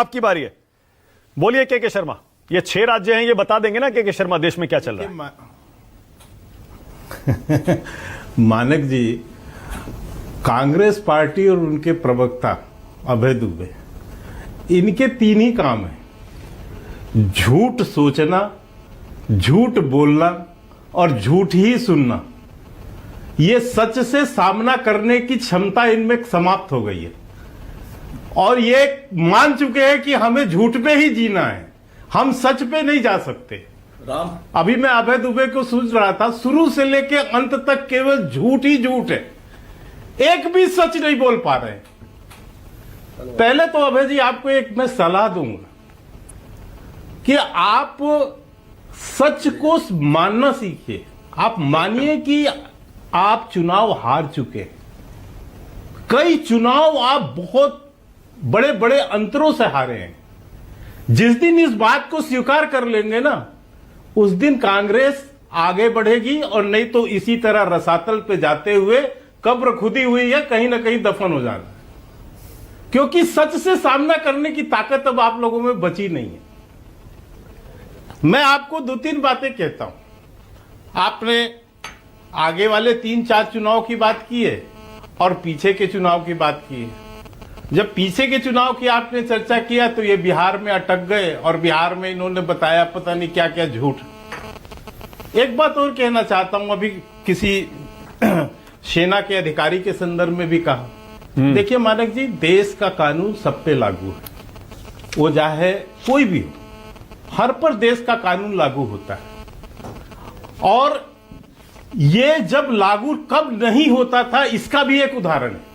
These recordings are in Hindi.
आपकी बारी है, बोलिए के शर्मा। ये 6 राज्य हैं, ये बता देंगे ना के शर्मा देश में क्या चल रहा है। मानक जी, कांग्रेस पार्टी और उनके प्रवक्ता अभय दुबे, इनके 3 ही काम है: झूठ सोचना, झूठ बोलना और झूठ ही सुनना। ये सच से सामना करने की क्षमता इनमें समाप्त हो गई है और ये मान चुके हैं कि हमें झूठ पे ही जीना है, हम सच पे नहीं जा सकते। राम, अभी मैं अभय दुबे को सोच रहा था, शुरू से लेके अंत तक केवल झूठ ही झूठ है, एक भी सच नहीं बोल पा रहे। पहले तो अभय जी आपको एक मैं सलाह दूंगा कि आप सच को मानना सीखिए। आप मानिए कि आप चुनाव हार चुके हैं, कई चुनाव आप बहुत बड़े बड़े अंतरों से हारे हैं। जिस दिन इस बात को स्वीकार कर लेंगे ना, उस दिन कांग्रेस आगे बढ़ेगी और नहीं तो इसी तरह रसातल पे जाते हुए कब्र खुदी हुई है, कहीं ना कहीं दफन हो जाना। क्योंकि सच से सामना करने की ताकत अब आप लोगों में बची नहीं है। मैं आपको 2-3 बातें कहता हूं। आपने आगे वाले 3-4 चुनाव की बात की है और पीछे के चुनाव की बात की है। जब पीछे के चुनाव की आपने चर्चा किया तो ये बिहार में अटक गए और बिहार में इन्होंने बताया पता नहीं क्या क्या झूठ। एक बात और कहना चाहता हूं, अभी किसी सेना के अधिकारी के संदर्भ में भी कहा। देखिए मानक जी, देश का कानून सब पे लागू है, वो चाहे कोई भी हो, हर पर देश का कानून लागू होता है। और ये जब लागू कब नहीं होता था, इसका भी एक उदाहरण है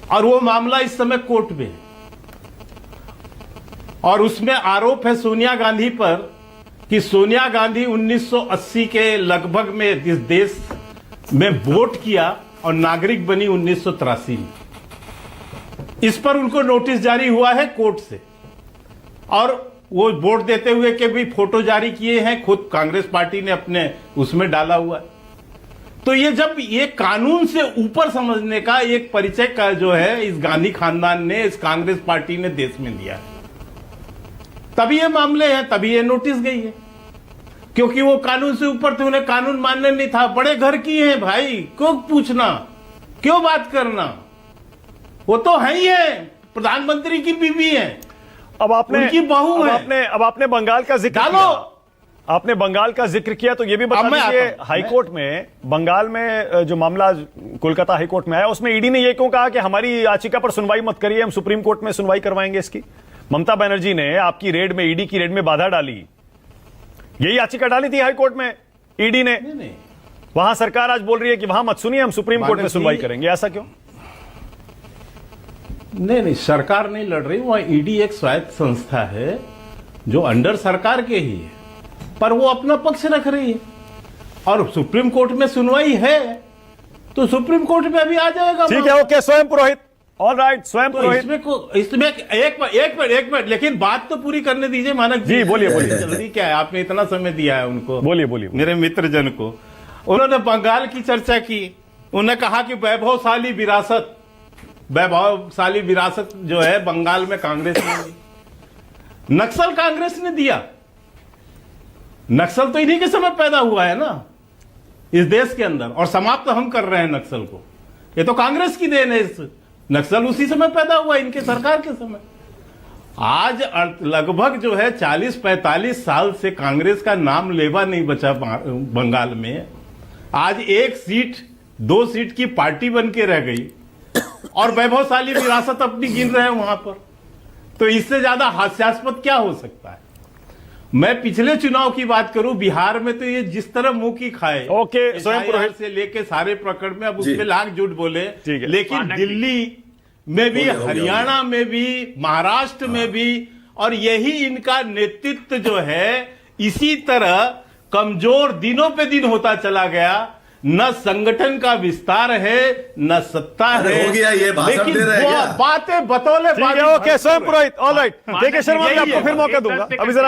और वो मामला इस समय कोर्ट में है और उसमें आरोप है सोनिया गांधी पर कि सोनिया गांधी 1980 के लगभग में इस देश में वोट किया और नागरिक बनी 1983 में। इस पर उनको नोटिस जारी हुआ है कोर्ट से और वो वोट देते हुए के भी फोटो जारी किए हैं, खुद कांग्रेस पार्टी ने अपने उसमें डाला हुआ है। तो ये जब ये कानून से ऊपर समझने का एक परिचय का जो है इस गांधी खानदान ने, इस कांग्रेस पार्टी ने देश में दिया है, तभी ये मामले हैं, तभी ये नोटिस गई है। क्योंकि वो कानून से ऊपर थे, उन्हें कानून मानना नहीं था। बड़े घर की हैं भाई, क्यों पूछना, क्यों बात करना, वो तो है ही है, प्रधानमंत्री की बीवी है, अब आपने उनकी बहू है। अब आपने बंगाल का जिक्र किया, आपने बंगाल का जिक्र किया तो ये भी बता दीजिए, हाईकोर्ट में बंगाल में जो मामला कोलकाता हाईकोर्ट में आया, उसमें ईडी ने ये क्यों कहा कि हमारी याचिका पर सुनवाई मत करिए, हम सुप्रीम कोर्ट में सुनवाई करवाएंगे इसकी। ममता बनर्जी ने आपकी रेड में, ईडी की रेड में बाधा डाली, यही याचिका डाली थी हाईकोर्ट में ईडी ने। वहां सरकार आज बोल रही है कि वहां मत सुनिए, हम सुप्रीम कोर्ट में सुनवाई करेंगे, ऐसा क्यों? नहीं, सरकार नहीं लड़ रही, वहां ईडी एक स्वायत्त संस्था है जो अंडर सरकार के ही है, पर वो अपना पक्ष रख रही है और सुप्रीम कोर्ट में सुनवाई है तो सुप्रीम कोर्ट में अभी आ जाएगा। ठीक है, ओके, स्वयं पुरोहित, ऑल राइट, स्वयं तो पुरोहित। इसमें एक मिनट, लेकिन बात तो पूरी करने दीजिए मानक जी। बोलिए बोलिए, जल्दी क्या है, आपने इतना समय दिया है उनको। बोलिए बोलिए, मेरे मित्र जन को, उन्होंने बंगाल की चर्चा की, उन्होंने कहा कि वैभवशाली विरासत जो है बंगाल में कांग्रेस ने दी। नक्सल कांग्रेस ने दिया, नक्सल तो इन्हीं के समय पैदा हुआ है ना इस देश के अंदर, और समाप्त हम कर रहे हैं नक्सल को, ये तो कांग्रेस की देन है। नक्सल उसी समय पैदा हुआ, इनके सरकार के समय। आज लगभग जो है 40-45 साल से कांग्रेस का नाम लेवा नहीं बचा बंगाल में। आज 1 सीट 2 सीट की पार्टी बन के रह गई और वैभवशाली विरासत अपनी गिन रहे हैं वहां पर। तो इससे ज्यादा हास्यास्पद क्या हो सकता है? मैं पिछले चुनाव की बात करूं, बिहार में तो ये जिस तरह मुंह की खाए, ओके, स्वयं पुरोहित से लेके सारे प्रकरण में, अब उसमें लाख झूठ बोले, लेकिन दिल्ली में भी, हरियाणा में भी, महाराष्ट्र में भी, और यही इनका नेतृत्व जो है इसी तरह कमजोर दिनों पे दिन होता चला गया। न संगठन का विस्तार है, न सत्ता है, हो गया ये भाषण लेकिन दे रहे हैं क्या? बातें बतौले। ओके, स्वयं पुरोहित, ऑल राइट, के शर्मा, मैं आपको फिर मौका दूंगा अभी जरा।